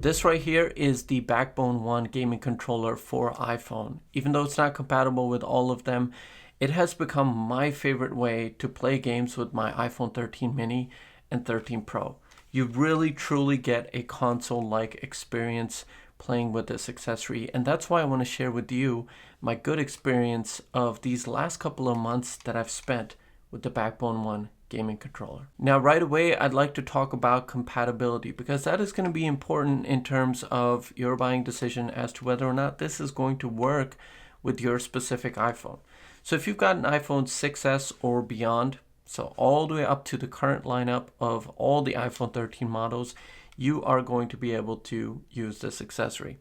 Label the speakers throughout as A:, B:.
A: This right here is the Backbone One gaming controller for iPhone. Even though it's not compatible with all of them, it has become my favorite way to play games with my iPhone 13 mini and 13 Pro. You really truly get a console-like experience playing with this accessory, and that's why I want to share with you my good experience of these last couple of months that I've spent with the Backbone One gaming controller. Now right away I'd like to talk about compatibility, because that is going to be important in terms of your buying decision as to whether or not this is going to work with your specific iPhone. So if you've got an iPhone 6s or beyond, so all the way up to the current lineup of all the iPhone 13 models, you are going to be able to use this accessory.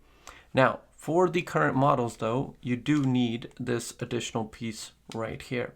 A: Now for the current models though, you do need this additional piece right here.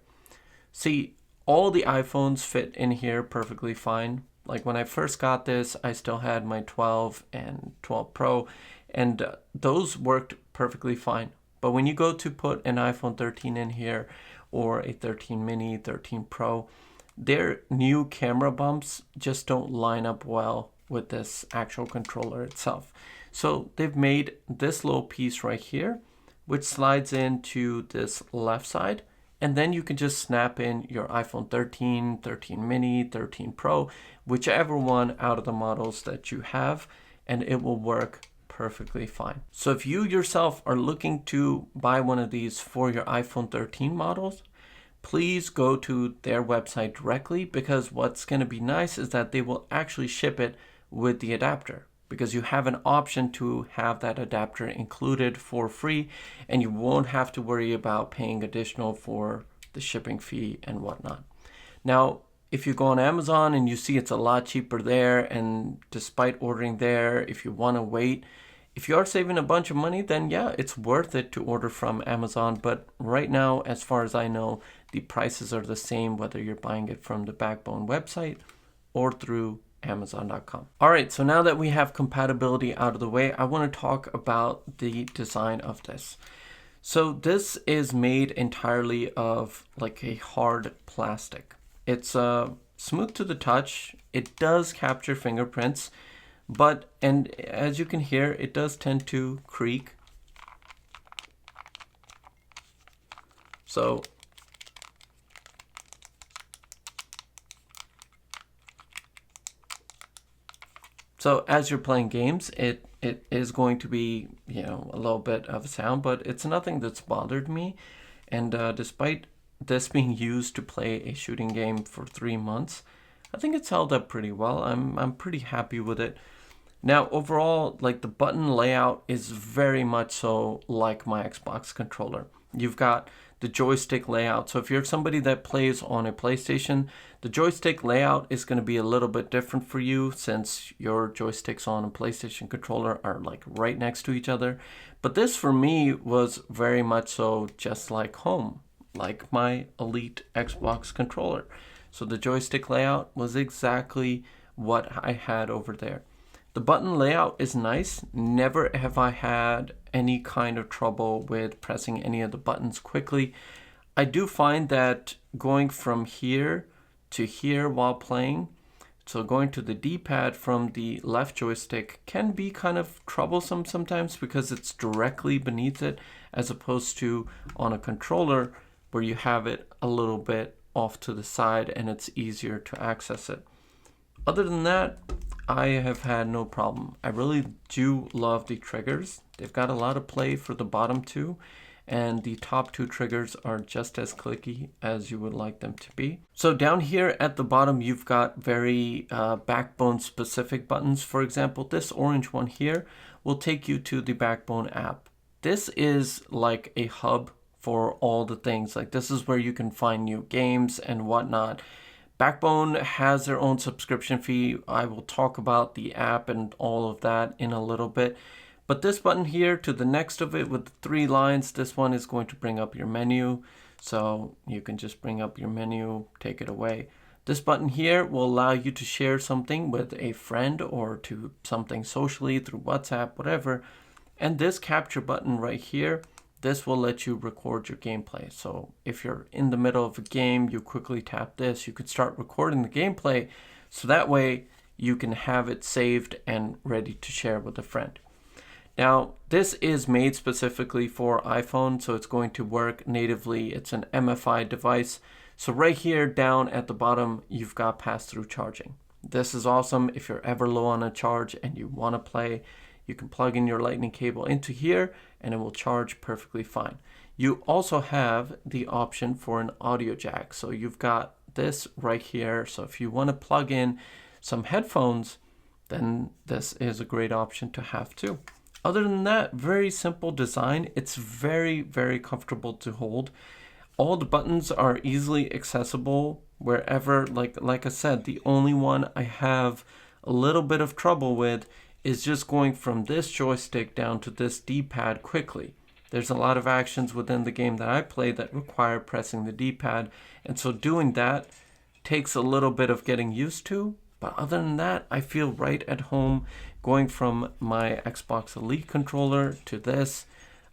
A: See, all the iPhones fit in here perfectly fine. Like when I first got this, I still had my 12 and 12 Pro, and those worked perfectly fine. But when you go to put an iPhone 13 in here, or a 13 mini, 13 Pro, their new camera bumps just don't line up well with this actual controller itself. So they've made this little piece right here, which slides into this left side, and then you can just snap in your iPhone 13, 13 mini, 13 Pro, whichever one out of the models that you have, and it will work perfectly fine. So if you yourself are looking to buy one of these for your iPhone 13 models, please go to their website directly, because what's going to be nice is that they will actually ship it with the adapter, because you have an option to have that adapter included for free, and you won't have to worry about paying additional for the shipping fee and whatnot. Now, if you go on Amazon and you see it's a lot cheaper there, and despite ordering there, if you want to wait, if you are saving a bunch of money, then yeah, it's worth it to order from Amazon. But right now, as far as I know, the prices are the same whether you're buying it from the Backbone website or through Amazon.com. All right, so now that we have compatibility out of the way, I want to talk about the design of this. So this is made entirely of like a hard plastic. It's smooth to the touch. It does capture fingerprints, and as you can hear, it does tend to creak. So as you're playing games, it is going to be, a little bit of a sound, but it's nothing that's bothered me. And despite this being used to play a shooting game for 3 months, I think it's held up pretty well. I'm pretty happy with it. Now overall, like the button layout is very much so like my Xbox controller. You've got the joystick layout. So if you're somebody that plays on a PlayStation, the joystick layout is going to be a little bit different for you, since your joysticks on a PlayStation controller are like right next to each other. But this for me was very much so just like home, like my Elite Xbox controller. So the joystick layout was exactly what I had over there. The button layout is nice. Never have I had any kind of trouble with pressing any of the buttons quickly. I do find that going from here to here while playing, so going to the D-pad from the left joystick, can be kind of troublesome sometimes, because it's directly beneath it, as opposed to on a controller where you have it a little bit off to the side and it's easier to access it. Other than that, I have had no problem. I really do love the triggers. They've got a lot of play for the bottom two, and the top two triggers are just as clicky as you would like them to be. So down here at the bottom, you've got very Backbone specific buttons. For example, this orange one here will take you to the Backbone app. This is like a hub for all the things. Like this is where you can find new games and whatnot. Backbone has their own subscription fee. I will talk about the app and all of that in a little bit. But this button here to the next of it with the 3 lines, this one is going to bring up your menu. So you can just bring up your menu, take it away. This button here will allow you to share something with a friend or to something socially through WhatsApp, whatever. And this capture button right here, this will let you record your gameplay. So if you're in the middle of a game, you quickly tap this, you could start recording the gameplay. So that way you can have it saved and ready to share with a friend. Now, this is made specifically for iPhone, so it's going to work natively. It's an MFI device. So right here down at the bottom, you've got pass-through charging. This is awesome. If you're ever low on a charge and you want to play, you can plug in your lightning cable into here and it will charge perfectly fine. You also have the option for an audio jack. So you've got this right here. So if you want to plug in some headphones, then this is a great option to have too. Other than that, very simple design. It's very, very comfortable to hold. All the buttons are easily accessible wherever. Like I said, the only one I have a little bit of trouble with is just going from this joystick down to this D-pad quickly. There's a lot of actions within the game that I play that require pressing the D-pad, and so doing that takes a little bit of getting used to. But other than that, I feel right at home going from my Xbox Elite controller to this.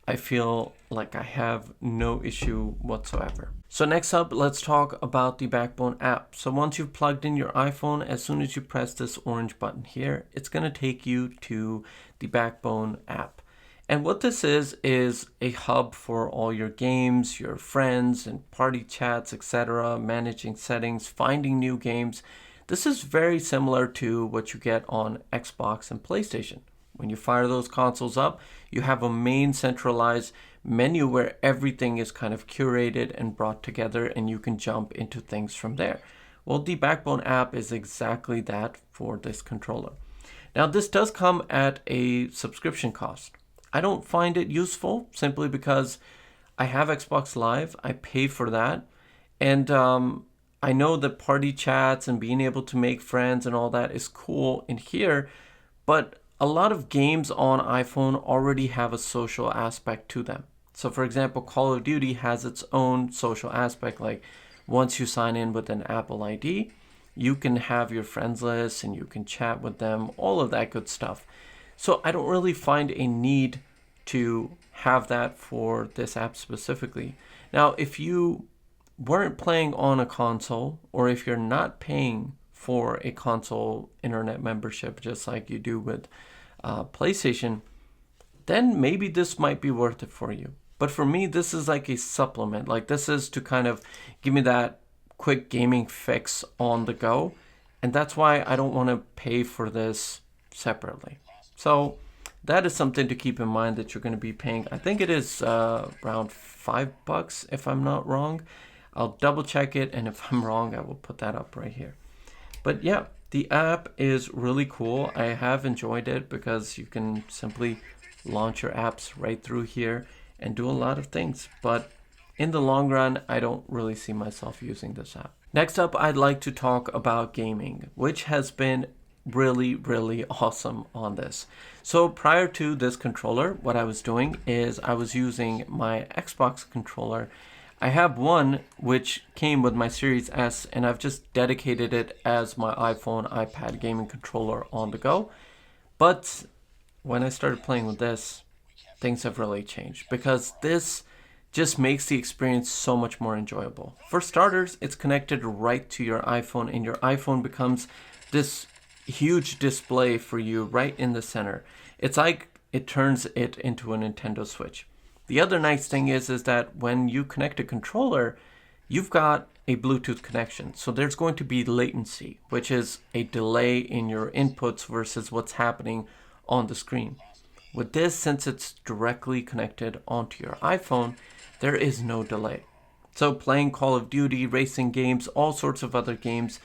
A: I feel like I have no issue whatsoever. So next up, let's talk about the Backbone app. So once you've plugged in your iPhone, as soon as you press this orange button here, it's going to take you to the Backbone app. And what this is a hub for all your games, your friends, and party chats, etc., managing settings, finding new games. This is very similar to what you get on Xbox and PlayStation. When you fire those consoles up, you have a main centralized menu where everything is kind of curated and brought together and you can jump into things from there. Well, the Backbone app is exactly that for this controller. Now, this does come at a subscription cost. I don't find it useful simply because I have Xbox Live, I pay for that, and I know that party chats and being able to make friends and all that is cool in here, but a lot of games on iPhone already have a social aspect to them. So for example, Call of Duty has its own social aspect. Like once you sign in with an Apple ID, you can have your friends list and you can chat with them, all of that good stuff. So I don't really find a need to have that for this app specifically. Now, if you weren't playing on a console, or if you're not paying for a console internet membership just like you do with PlayStation, then maybe this might be worth it for you. But for me, this is like a supplement. Like this is to kind of give me that quick gaming fix on the go. And that's why I don't want to pay for this separately. So that is something to keep in mind that you're going to be paying. I think it is around $5 if I'm not wrong. I'll double check it, and if I'm wrong, I will put that up right here. But yeah, the app is really cool. I have enjoyed it because you can simply launch your apps right through here and do a lot of things. But in the long run, I don't really see myself using this app. Next up, I'd like to talk about gaming, which has been really, really awesome on this. So prior to this controller, what I was doing is I was using my Xbox controller. I have one which came with my Series S, and I've just dedicated it as my iPhone, iPad gaming controller on the go. But when I started playing with this, things have really changed because this just makes the experience so much more enjoyable. For starters, it's connected right to your iPhone, and your iPhone becomes this huge display for you right in the center. It's like it turns it into a Nintendo Switch. The other nice thing is that when you connect a controller, you've got a Bluetooth connection. So there's going to be latency, which is a delay in your inputs versus what's happening on the screen. With this, since it's directly connected onto your iPhone, there is no delay. So playing Call of Duty, racing games, all sorts of other games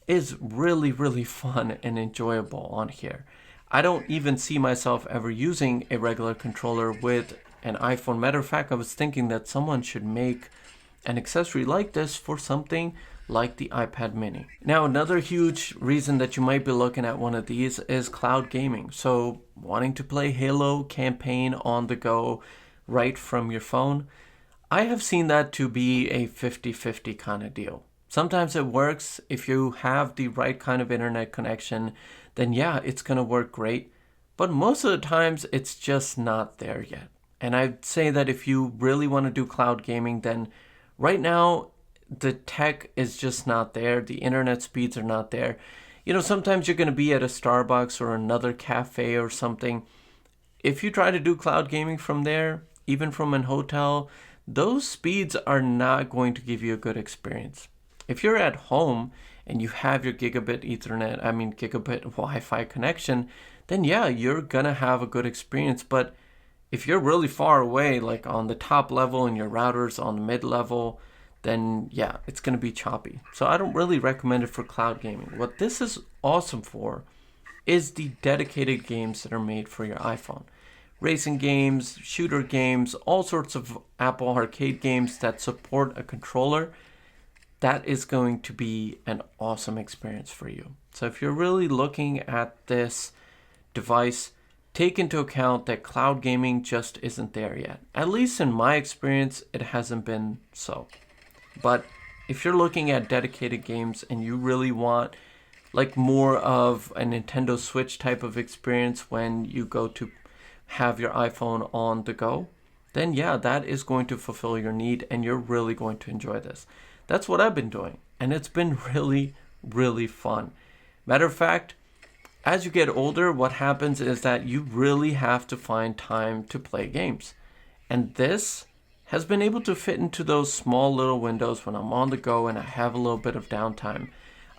A: is really, really fun and enjoyable on here. I don't even see myself ever using a regular controller with an iPhone. Matter of fact, I was thinking that someone should make an accessory like this for something like the iPad mini. Now, another huge reason that you might be looking at one of these is cloud gaming. So wanting to play Halo campaign on the go right from your phone. I have seen that to be a 50-50 kind of deal. Sometimes it works. If you have the right kind of internet connection, then yeah, it's going to work great. But most of the times, it's just not there yet. And I'd say that if you really want to do cloud gaming, then right now, the tech is just not there. The internet speeds are not there. Sometimes you're going to be at a Starbucks or another cafe or something. If you try to do cloud gaming from there, even from an hotel, those speeds are not going to give you a good experience. If you're at home and you have your gigabit Wi-Fi connection, then yeah, you're gonna have a good experience. But if you're really far away, like on the top level and your router's on the mid level, then yeah, it's gonna be choppy. So I don't really recommend it for cloud gaming. What this is awesome for is the dedicated games that are made for your iPhone. Racing games, shooter games, all sorts of Apple Arcade games that support a controller. That is going to be an awesome experience for you. So if you're really looking at this device, take into account that cloud gaming just isn't there yet. At least in my experience, it hasn't been so. But if you're looking at dedicated games and you really want like more of a Nintendo Switch type of experience when you go to have your iPhone on the go, then yeah, that is going to fulfill your need and you're really going to enjoy this. That's what I've been doing, and it's been really, really fun. Matter of fact, as you get older, what happens is that you really have to find time to play games. And this has been able to fit into those small little windows when I'm on the go and I have a little bit of downtime.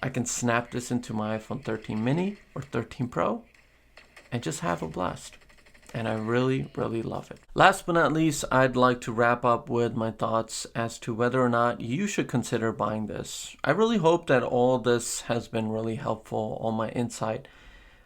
A: I can snap this into my iPhone 13 mini or 13 Pro and just have a blast. And I really, really love it. Last but not least, I'd like to wrap up with my thoughts as to whether or not you should consider buying this. I really hope that all this has been really helpful, all my insight.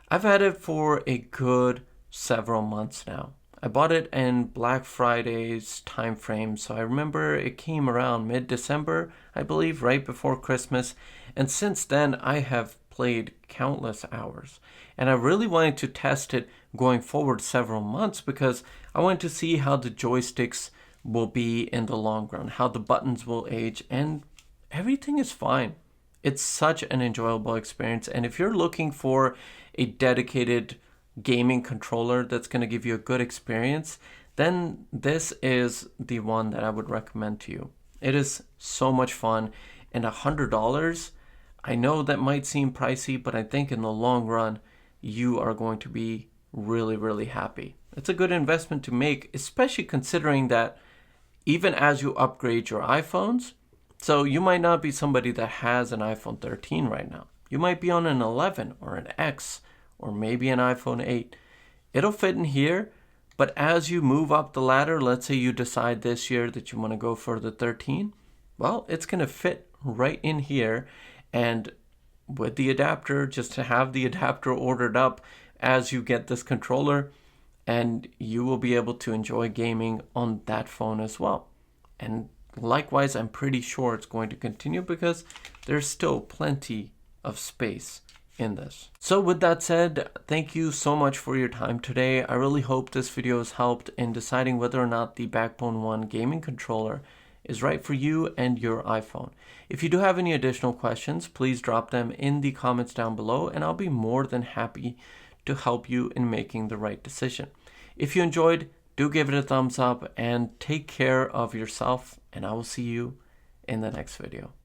A: I've had it for a good several months now. I bought it in Black Friday's time frame, so I remember it came around mid-December, I believe, right before Christmas. And since then, I have played countless hours. And I really wanted to test it going forward several months because I wanted to see how the joysticks will be in the long run, how the buttons will age, and everything is fine. It's such an enjoyable experience. And if you're looking for a dedicated gaming controller that's going to give you a good experience, then this is the one that I would recommend to you. It is so much fun, and $100, I know that might seem pricey, but I think in the long run, you are going to be really, really happy. It's a good investment to make, especially considering that even as you upgrade your iPhones, so you might not be somebody that has an iPhone 13 right now. You might be on an 11 or an X or maybe an iPhone 8. It'll fit in here, but as you move up the ladder, let's say you decide this year that you want to go for the 13, well, it's going to fit right in here. And with the adapter, just to have the adapter ordered up as you get this controller, and you will be able to enjoy gaming on that phone as well. And likewise, I'm pretty sure it's going to continue because there's still plenty of space in this. So with that said, thank you so much for your time today. I really hope this video has helped in deciding whether or not the Backbone 1 gaming controller is right for you and your iPhone. If you do have any additional questions, please drop them in the comments down below and I'll be more than happy to help you in making the right decision. If you enjoyed, do give it a thumbs up and take care of yourself, and I will see you in the next video.